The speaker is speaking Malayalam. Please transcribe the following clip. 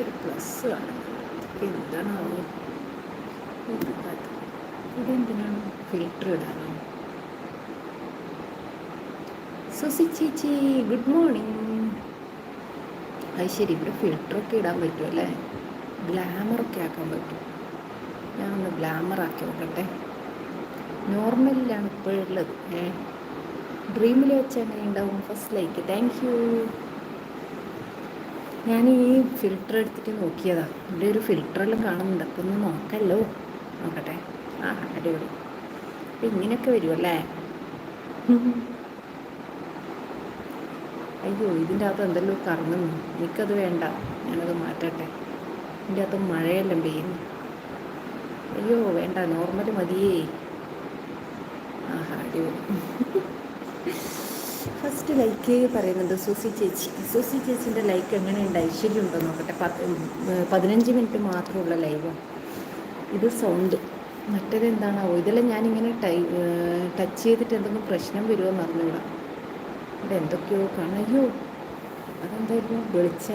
ഒരു പ്ലസ് ആണ്. എന്താണാവോ ഇതെന്തിനാണ്? ഫിൽറ്റർ ഇടാനോ? സുസി ചേച്ചി ഗുഡ് മോർണിംഗ്. അത് ശരി, ഇവിടെ ഫിൽറ്ററൊക്കെ ഇടാൻ പറ്റും അല്ലേ? ഗ്ലാമറൊക്കെ ആക്കാൻ പറ്റും. ഞാനൊന്ന് ഗ്ലാമറാക്കി നോക്കട്ടെ. നോർമലിലാണ് ഇപ്പോഴുള്ളത്. ഡ്രീമിൽ വെച്ച് എങ്ങനെ ഉണ്ടാവും? First like, thank you. ഞാൻ ഈ ഫിൽറ്റർ എടുത്തിട്ട് നോക്കിയതാ. ഇവിടെ ഒരു ഫിൽറ്ററെല്ലാം കാണുന്നുണ്ട്. അപ്പം ഒന്ന് നോക്കല്ലോ. നോക്കട്ടെ. ആ അടിപൊളി. അപ്പം ഇങ്ങനെയൊക്കെ വരുമല്ലേ? അയ്യോ, ഇതിൻ്റെ അകത്ത് എന്തെല്ലോ കറങ്ങുന്നു. എനിക്കത് വേണ്ട, ഞാനത് മാറ്റട്ടെ. ഇതിൻ്റെ അകത്ത് മഴയെല്ലാം പെയ്യുന്നു. അയ്യോ വേണ്ട, നോർമൽ മതിയേ. ആഹാ അടിപൊളി. ഫസ്റ്റ് ലൈക്ക് പറയുന്നുണ്ട് സുസി ചേച്ചി. സുസി ചേച്ചിൻ്റെ ലൈക്ക് എങ്ങനെയുണ്ട്? ഐശ്വര്യമുണ്ടോ നോക്കട്ടെ. 15 മിനിറ്റ് മാത്രമുള്ള ലൈവ്. ഇത് സൗണ്ട്. മറ്റേത് എന്താണാവോ? ഇതെല്ലാം ഞാനിങ്ങനെ ടച്ച് ചെയ്തിട്ട് എന്തെങ്കിലും പ്രശ്നം വരുമോ എന്ന് അറിഞ്ഞൂടാ. ഇവിടെ എന്തൊക്കെയോ കാണാം. അയ്യോ, അതെന്തായിരുന്നു? വെളിച്ച